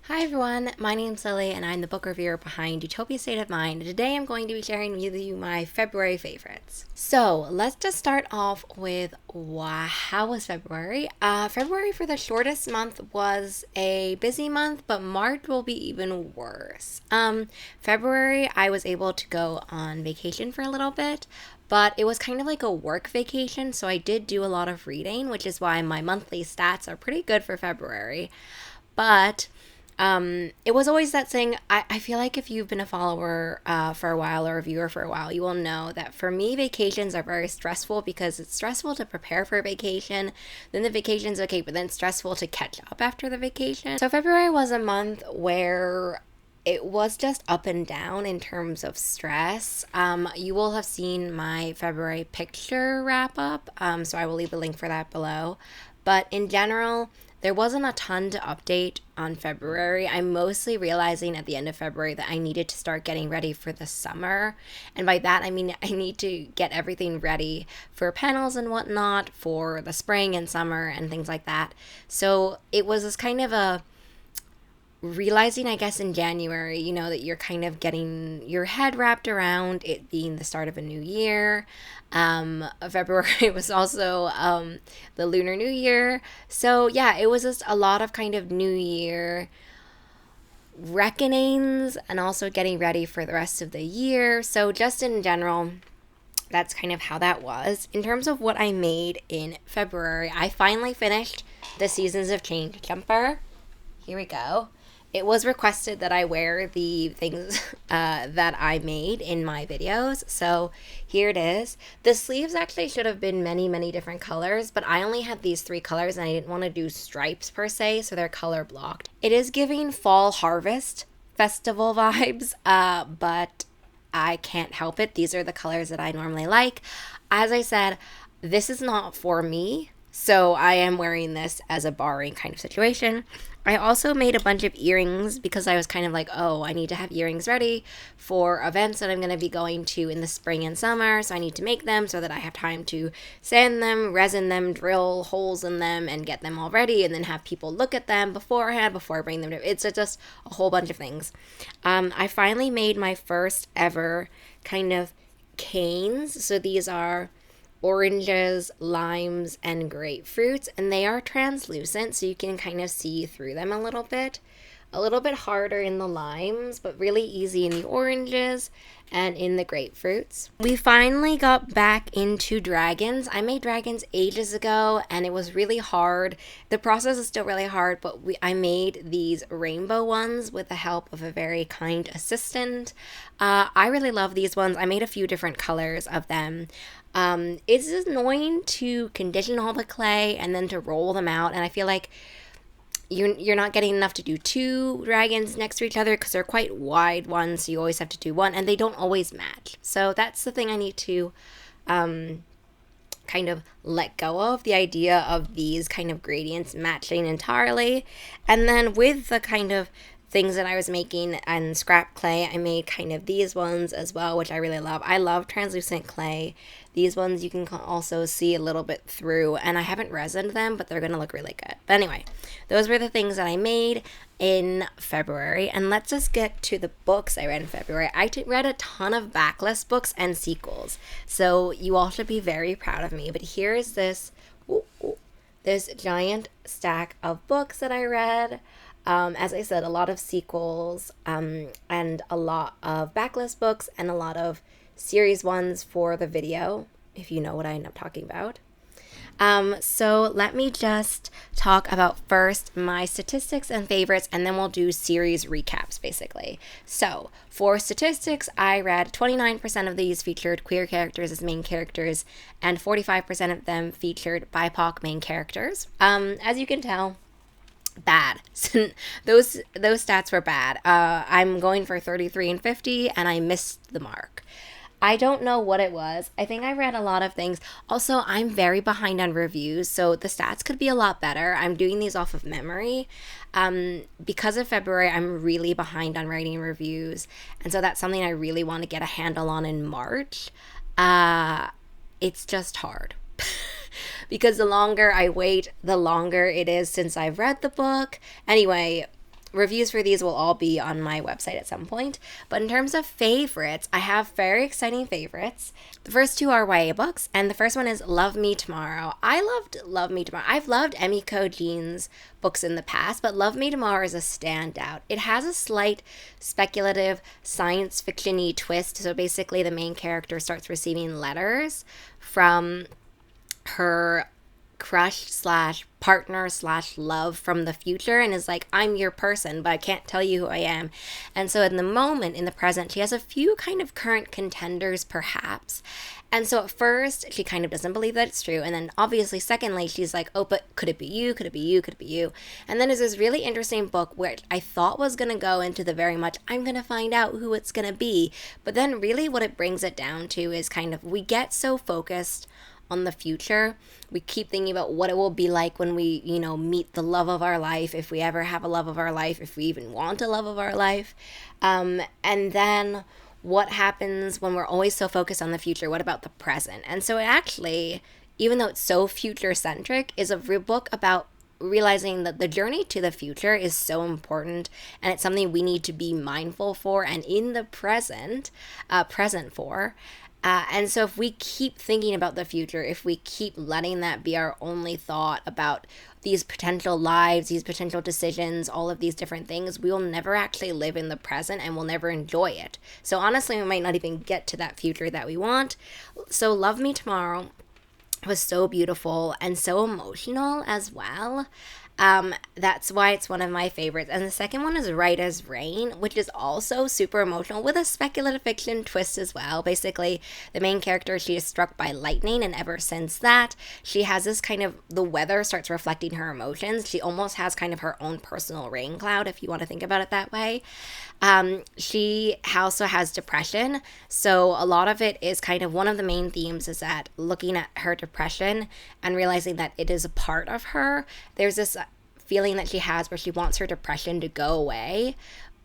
Hi everyone, my name's Lily and I'm the book reviewer behind Utopia State of Mind. Today I'm going to be sharing with you my February favorites. So let's just start off with how was February? February for the shortest month was a busy month, but March will be even worse. February I was able to go on vacation for a little bit, but it was kind of like a work vacation, so I did do a lot of reading, which is why my monthly stats are pretty good for February. But it was always that thing. I feel like if you've been a follower for a while or a viewer for a while, you will know that for me, vacations are very stressful because it's stressful to prepare for a vacation. Then the vacation's okay, but then it's stressful to catch up after the vacation. So February was a month where it was just up and down in terms of stress. You will have seen my February picture wrap up, so I will leave a link for that below. But in general, there wasn't a ton to update on February. I'm mostly realizing at the end of February that I needed to start getting ready for the summer. And by that, I mean I need to get everything ready for panels and whatnot for the spring and summer and things like that. So it was this kind of a realizing, I guess, in January, you know, that you're kind of getting your head wrapped around it being the start of a new year. February was also the Lunar New Year. So yeah, it was just a lot of kind of New Year reckonings and also getting ready for the rest of the year. So just in general, that's kind of how that was. In terms of what I made in February, I finally finished the Seasons of Change jumper. Here we go. It was requested that I wear the things that I made in my videos, so here it is. The sleeves actually should have been many, many different colors, but I only had these 3 colors and I didn't want to do stripes per se, so they're color blocked. It is giving fall harvest festival vibes, but I can't help it. These are the colors that I normally like. As I said, this is not for me, so I am wearing this as a borrowing kind of situation. I also made a bunch of earrings because I was kind of like, oh, I need to have earrings ready for events that I'm going to be going to in the spring and summer. So I need to make them so that I have time to sand them, resin them, drill holes in them, and get them all ready, and then have people look at them beforehand before I bring them to. It's just a whole bunch of things. I finally made my first ever kind of canes. So these are oranges, limes, and grapefruits, and they are translucent, so you can kind of see through them a little bit harder in the limes, but really easy in the oranges and in the grapefruits. We finally got back into dragons. I made dragons ages ago and it was really hard. The process is still really hard, but I made these rainbow ones with the help of a very kind assistant. I really love these ones. I made a few different colors of them. It's annoying to condition all the clay and then to roll them out, and I feel like you're not getting enough to do 2 dragons next to each other because they're quite wide ones, so you always have to do one, and they don't always match. So that's the thing I need to kind of let go of, the idea of these kind of gradients matching entirely. And then with the kind of things that I was making and scrap clay, I made kind of these ones as well, which I really love. I love translucent clay. These ones you can also see a little bit through, and I haven't resined them, but they're going to look really good. But anyway, those were the things that I made in February, and let's just get to the books I read in February. I read a ton of backlist books and sequels, so you all should be very proud of me. But here is this giant stack of books that I read. As I said, a lot of sequels, and a lot of backlist books, and a lot of series ones for the video, if you know what I end up talking about. So let me just talk about first my statistics and favorites, and then we'll do series recaps, basically. So for statistics, I read 29% of these featured queer characters as main characters, and 45% of them featured BIPOC main characters. As you can tell, bad. those stats were bad. I'm going for 33 and 50, and I missed the mark. I don't know what it was. I think I read a lot of things. Also, I'm very behind on reviews, so the stats could be a lot better. I'm doing these off of memory. Because of February, I'm really behind on writing reviews, and so that's something I really want to get a handle on in March. It's just hard. Because the longer I wait, the longer it is since I've read the book. Anyway, reviews for these will all be on my website at some point. But in terms of favorites, I have very exciting favorites. The first two are YA books, and the first one is Love Me Tomorrow. I loved Love Me Tomorrow. I've loved Emiko Jean's books in the past, but Love Me Tomorrow is a standout. It has a slight speculative science fiction-y twist. So basically the main character starts receiving letters from her crush slash partner slash love from the future, and is like, I'm your person, but I can't tell you who I am. And so in the moment, in the present, she has a few kind of current contenders perhaps. And so at first she kind of doesn't believe that it's true, and then obviously secondly she's like, oh, but could it be you, could it be you, could it be you? And then there's this really interesting book where I thought was going to go into the very much I'm going to find out who it's going to be, but then really what it brings it down to is kind of, we get so focused on the future. We keep thinking about what it will be like when we, meet the love of our life, if we ever have a love of our life, if we even want a love of our life. And then what happens when we're always so focused on the future? What about the present? And so it actually, even though it's so future-centric, is a book about realizing that the journey to the future is so important, and it's something we need to be mindful for and in the present for. And so if we keep thinking about the future, if we keep letting that be our only thought about these potential lives, these potential decisions, all of these different things, we will never actually live in the present and we'll never enjoy it. So honestly, we might not even get to that future that we want. So Love Me Tomorrow was so beautiful and so emotional as well. That's why it's one of my favorites. And the second one is Right as Rain, which is also super emotional with a speculative fiction twist as well. Basically, the main character, she is struck by lightning, and ever since that, she has this kind of, the weather starts reflecting her emotions. She almost has kind of her own personal rain cloud, if you want to think about it that way. She also has depression, so a lot of it is kind of, one of the main themes is that looking at her depression and realizing that it is a part of her. There's this feeling that she has where she wants her depression to go away,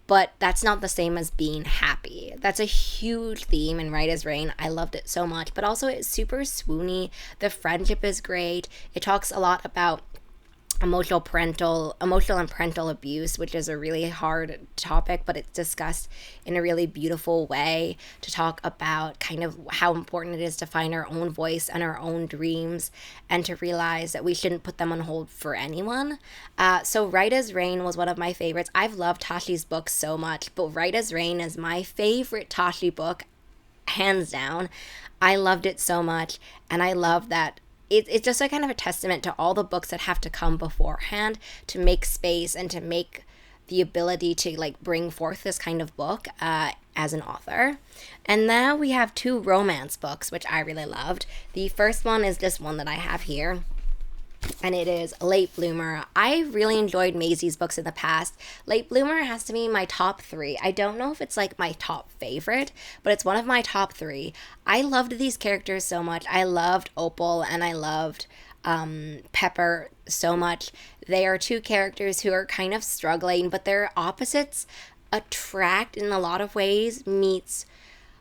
but that's not the same as being happy. That's a huge theme in Right as Rain. I loved it so much, but also it's super swoony. The friendship is great. It talks a lot about emotional and parental abuse, which is a really hard topic, but it's discussed in a really beautiful way to talk about kind of how important it is to find our own voice and our own dreams, and to realize that we shouldn't put them on hold for anyone. So Right as Rain was one of my favorites. I've loved Tashi's books so much, but Right as Rain is my favorite Tashi book, hands down. I loved it so much, and I love that it's just a kind of a testament to all the books that have to come beforehand to make space and to make the ability to bring forth this kind of book as an author. And now we have two romance books, which I really loved. The first one is this one that I have here, and it is Late Bloomer. I really enjoyed Maisie's books in the past. Late Bloomer has to be my top 3. I don't know if it's my top favorite, but it's one of my top 3. I loved these characters so much. I loved Opal and I loved Pepper so much. They are two characters who are kind of struggling, but their opposites attract in a lot of ways,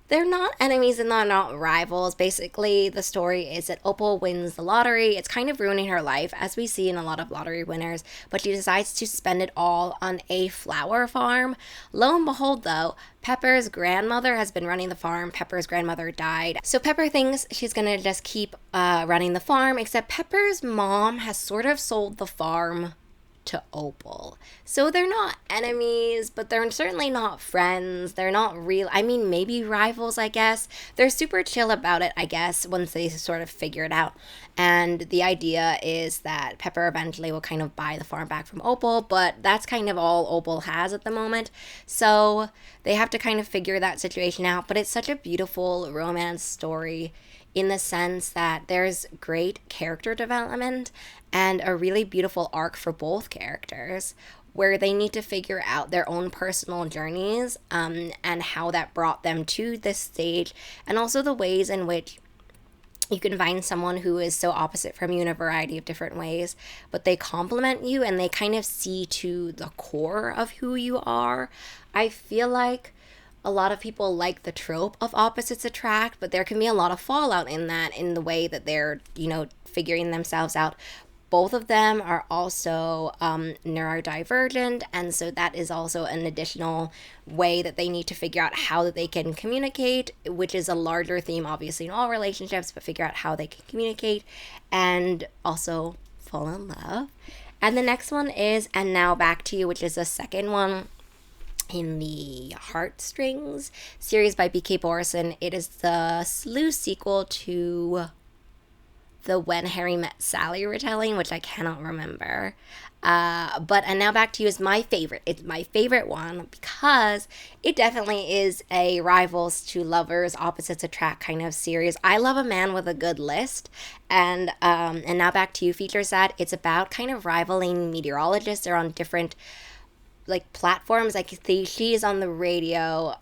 they're not enemies and they're not rivals. Basically, the story is that Opal wins the lottery. It's kind of ruining her life, as we see in a lot of lottery winners, but she decides to spend it all on a flower farm. Lo and behold, though, Pepper's grandmother has been running the farm. Pepper's grandmother died. So Pepper thinks she's going to just keep running the farm, except Pepper's mom has sort of sold the farm to Opal. So they're not enemies, but they're certainly not friends. They're not maybe rivals, I guess. They're super chill about it, I guess, once they sort of figure it out. And the idea is that Pepper eventually will kind of buy the farm back from Opal, but that's kind of all Opal has at the moment. So they have to kind of figure that situation out. But it's such a beautiful romance story in the sense that there's great character development and a really beautiful arc for both characters where they need to figure out their own personal journeys and how that brought them to this stage, and also the ways in which you can find someone who is so opposite from you in a variety of different ways, but they complement you and they kind of see to the core of who you are. I feel like a lot of people like the trope of opposites attract, but there can be a lot of fallout in that, in the way that they're, figuring themselves out. both of them are also neurodivergent, and so that is also an additional way that they need to figure out how that they can communicate, which is a larger theme obviously in all relationships, but figure out how they can communicate and also fall in love. And the next one is And Now Back to You, which is the second one in the Heartstrings series by B.K. Borison. It is the slew sequel to the When Harry Met Sally retelling, which I cannot remember. But And Now Back to You is my favorite. It's my favorite one because it definitely is a rivals to lovers, opposites attract kind of series. I love a man with a good list, and Now Back to You features that. It's about kind of rivaling meteorologists. They're on different like platforms. Like she is on the radio,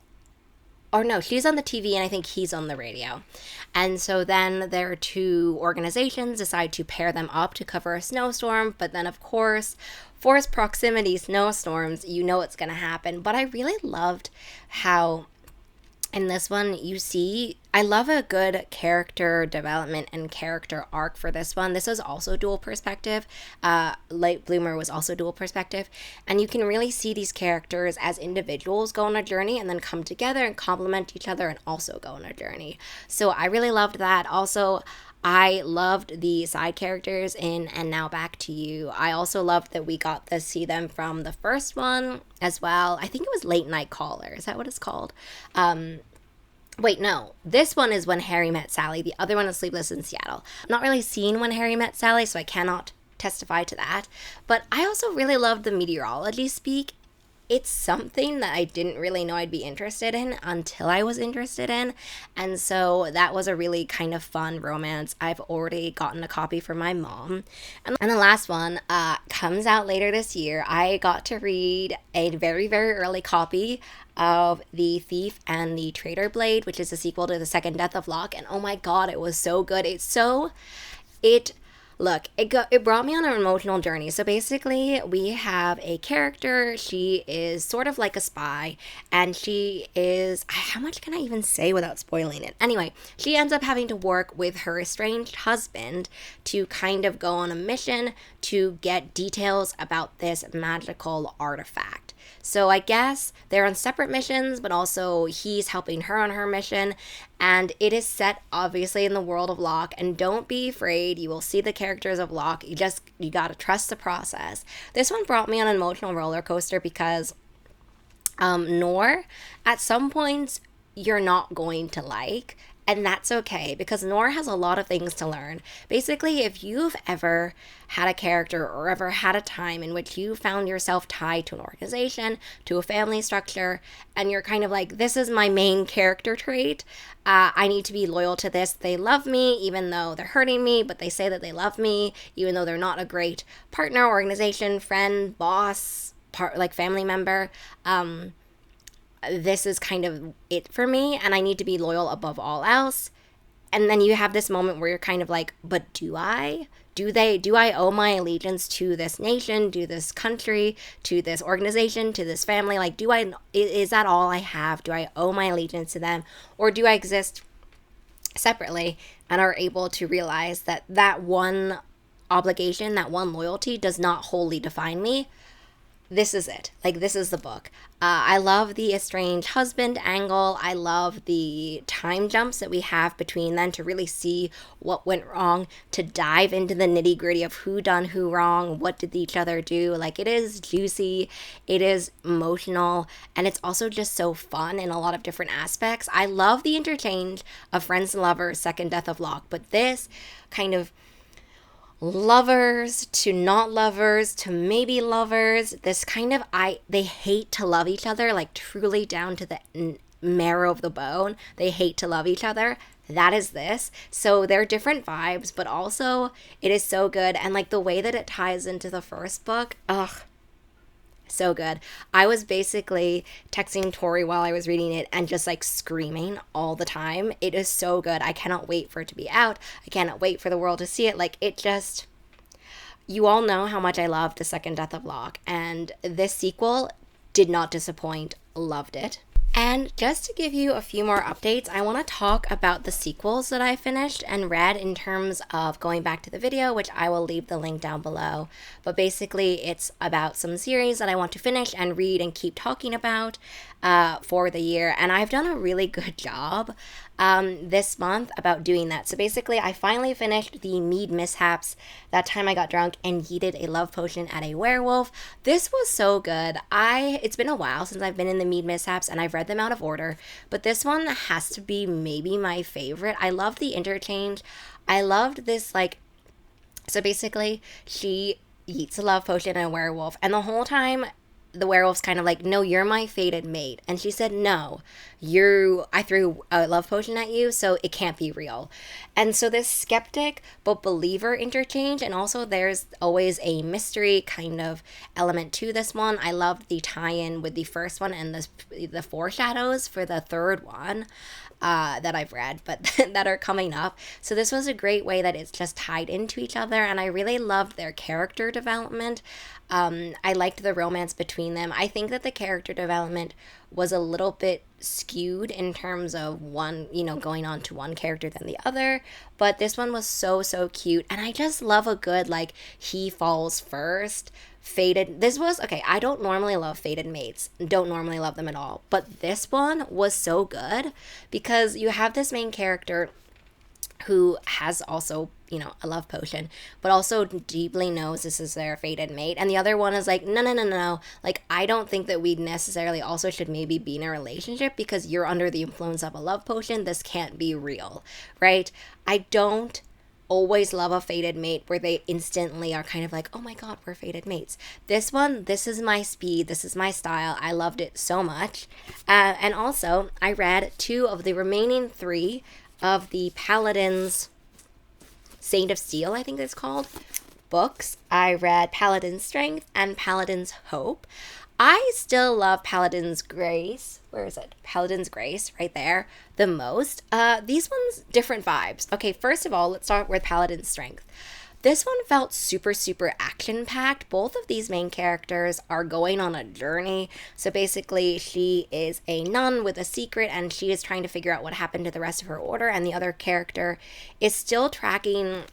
or no, she's on the TV and I think he's on the radio. And so then their two organizations decide to pair them up to cover a snowstorm. But then, of course, force proximity snowstorms, you know what's going to happen. But I really loved how in this one you see, I love a good character development and character arc for this one. This was also dual perspective. Late Bloomer was also dual perspective. And you can really see these characters as individuals go on a journey and then come together and complement each other and also go on a journey. So I really loved that. Also, I loved the side characters in And Now Back to You. I also loved that we got to see them from the first one as well. I think it was Late Night Caller. Is that what it's called? Wait, no. This one is When Harry Met Sally. The other one is Sleepless in Seattle. I've not really seen When Harry Met Sally, so I cannot testify to that. But I also really loved the meteorology speak. It's something that I didn't really know I'd be interested in until I was interested in. And so that was a really kind of fun romance. I've already gotten a copy for my mom. And the last one comes out later this year. I got to read a very, very early copy of The Thief and the Traitor Blade, which is a sequel to The Second Death of Locke. And oh my god, it was so good. It brought me on an emotional journey. So basically, we have a character. She is sort of like a spy, and she is, how much can I even say without spoiling it? Anyway, she ends up having to work with her estranged husband to kind of go on a mission to get details about this magical artifact. So I guess they're on separate missions, but also he's helping her on her mission. And it is set, obviously, in the world of Locke. And don't be afraid. You will see the characters of Locke. You gotta trust the process. This one brought me on an emotional roller coaster because Noor, at some points, you're not going to like. And that's okay, because Noor has a lot of things to learn. Basically, if you've ever had a character or ever had a time in which you found yourself tied to an organization, to a family structure, and you're kind of like, this is my main character trait, I need to be loyal to this. They love me, even though they're hurting me, but they say that they love me, even though they're not a great partner, organization, friend, boss, family member. This is kind of it for me, and I need to be loyal above all else. And then you have this moment where you're kind of like, but do I? Do I owe my allegiance to this nation, to this country, to this organization, to this family? Like, is that all I have? Do I owe my allegiance to them? Or do I exist separately and are able to realize that that one obligation, that one loyalty does not wholly define me? This is it. Like, this is the book. I love the estranged husband angle. I love the time jumps that we have between them to really see what went wrong, to dive into the nitty gritty of who done who wrong, what did each other do. Like, it is juicy, it is emotional, and it's also just so fun in a lot of different aspects. I love the interchange of Friends and Lovers, Second Death of Locke, but this kind of lovers to not lovers to maybe lovers, this kind of, they hate to love each other, like truly down to the marrow of the bone. They hate to love each other. That is this. So they're different vibes, but also it is so good. And like the way that it ties into the first book, so good. I was basically texting Tori while I was reading it and just like screaming all the time. It is so good. I cannot wait for it to be out. I cannot wait for the world to see it. Like, it just, you all know how much I loved The Second Death of Locke, and this sequel did not disappoint. Loved it. And just to give you a few more updates, I want to talk about the sequels that I finished and read in terms of going back to the video, which I will leave the link down below. But basically, it's about some series that I want to finish and read and keep talking about for the year. And I've done a really good job this month about doing that. So basically, I finally finished the Mead Mishaps, that time I got drunk and yeeted a love potion at a werewolf. This was so good. It's been a while since I've been in the Mead Mishaps and I've read them out of order, but this one has to be maybe my favorite. I loved the interchange. I loved this, so basically she eats a love potion and a werewolf, and the whole time the werewolf's kind of like, no, you're my fated mate. And she said, no, I threw a love potion at you, so it can't be real. And so this skeptic but believer interchange, and also there's always a mystery kind of element to this one. I loved the tie-in with the first one and the foreshadows for the third one that I've read, but that are coming up. So this was a great way that it's just tied into each other, and I really loved their character development. I liked the romance between them. I think that the character development was a little bit skewed in terms of one, going on to one character than the other, but this one was so cute, and I just love a good, he falls first, fated. This was, okay, I don't normally love fated mates, don't normally love them at all, but this one was so good because you have this main character who has also, a love potion, but also deeply knows this is their fated mate. And the other one is like, no. I don't think that we necessarily also should maybe be in a relationship because you're under the influence of a love potion. This can't be real, right? I don't always love a fated mate where they instantly are kind of like, oh my God, we're fated mates. This one, this is my speed. This is my style. I loved it so much. And also, I read 2 of the remaining 3 of the Paladin's Saint of Steel, I think it's called, books. I read Paladin's Strength and Paladin's Hope. I still love Paladin's Grace. Where is it? Paladin's Grace, right there, the most. These ones, different vibes. Okay, first of all, let's start with Paladin's Strength. This one felt super action-packed. Both of these main characters are going on a journey. So basically, she is a nun with a secret, and she is trying to figure out what happened to the rest of her order, and the other character is still tracking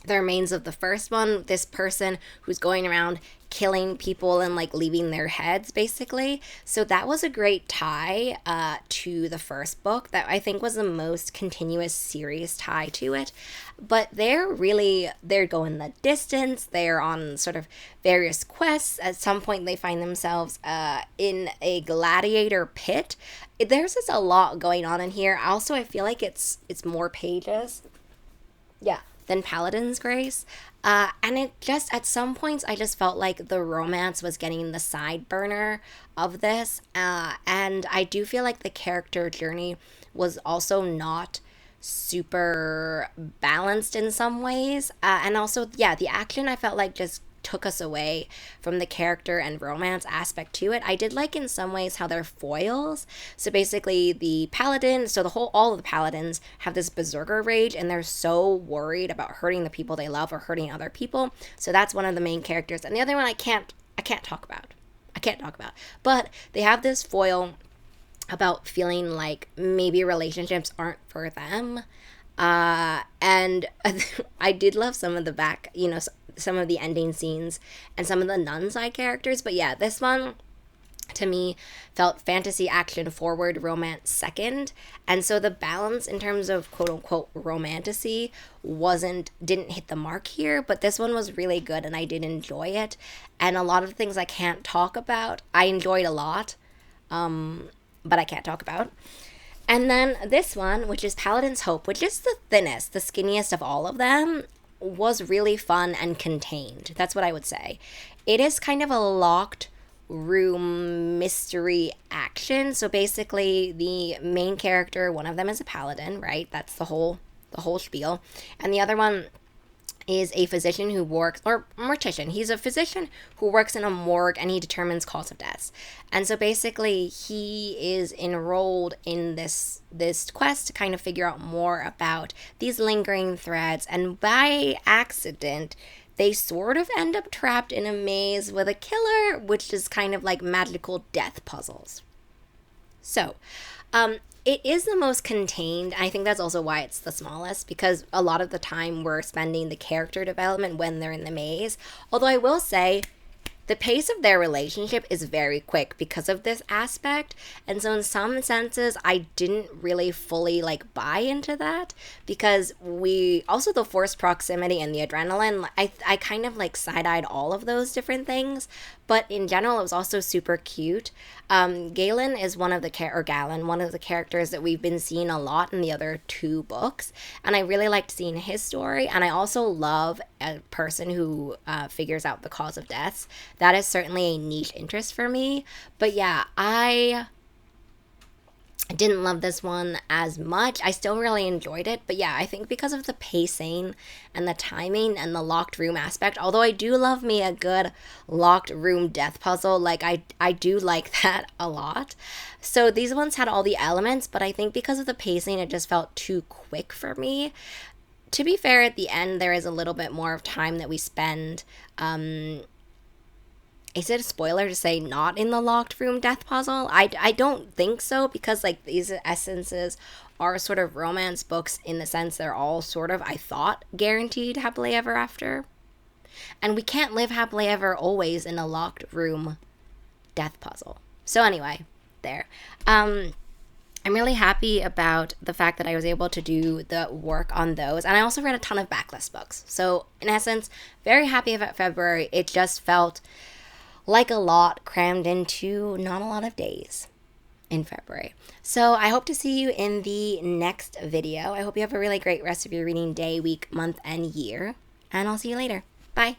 the remains of the first one, this person who's going around killing people and leaving their heads, basically. So that was a great tie to the first book that I think was the most continuous series tie to it. But they're going the distance. They're on sort of various quests. At some point they find themselves in a gladiator pit. There's just a lot going on in here. Also, I feel like it's more pages than Paladin's Grace. And it just, at some points, I just felt like the romance was getting the side burner of this. And I do feel like the character journey was also not super balanced in some ways. And also, the action I felt like just took us away from the character and romance aspect to it. I did like in some ways how they're foils. So basically the paladin, all of the paladins have this berserker rage, and they're so worried about hurting the people they love or hurting other people. So that's one of the main characters. And the other one I can't talk about. But they have this foil about feeling like maybe relationships aren't for them. And I did love some of the some of the ending scenes and some of the nun side characters. But this one, to me, felt fantasy action forward, romance second. And so the balance in terms of quote unquote romantasy didn't hit the mark here, but this one was really good and I did enjoy it. And a lot of things I can't talk about, I enjoyed a lot, but I can't talk about. And then this one, which is Paladin's Hope, which is the thinnest, the skinniest of all of them, was really fun and contained. That's what I would say. It is kind of a locked room mystery action. So basically the main character, one of them is a paladin, right? That's the whole spiel. And the other one is a physician who works, or mortician. He's a physician who works in a morgue and he determines cause of deaths. And so basically he is enrolled in this quest to kind of figure out more about these lingering threads. And by accident, they sort of end up trapped in a maze with a killer, which is kind of like magical death puzzles. So, it is the most contained. I think that's also why it's the smallest, because a lot of the time we're spending the character development when they're in the maze. Although I will say, the pace of their relationship is very quick because of this aspect. And so in some senses, I didn't really fully like buy into that, because we also, the forced proximity and the adrenaline, I kind of like side-eyed all of those different things. But in general, it was also super cute. Galen is one of the Galen, one of the characters that we've been seeing a lot in the other two books, and I really liked seeing his story. And I also love a person who figures out the cause of deaths. That is certainly a niche interest for me. But yeah, I didn't love this one as much. I still really enjoyed it, but yeah, I think because of the pacing and the timing and the locked room aspect, although I do love me a good locked room death puzzle, like I do like that a lot. So these ones had all the elements, but I think because of the pacing, it just felt too quick for me. To be fair, at the end, there is a little bit more of time that we spend, is it a spoiler to say not in the locked room death puzzle? I don't think so, because like these essences are sort of romance books in the sense they're all sort of, I thought, guaranteed happily ever after. And we can't live happily ever always in a locked room death puzzle. So anyway, there. I'm really happy about the fact that I was able to do the work on those. And I also read a ton of backlist books. So in essence, very happy about February. It just felt like a lot crammed into not a lot of days in February. So I hope to see you in the next video. I hope you have a really great rest of your reading day, week, month, and year. And I'll see you later. Bye.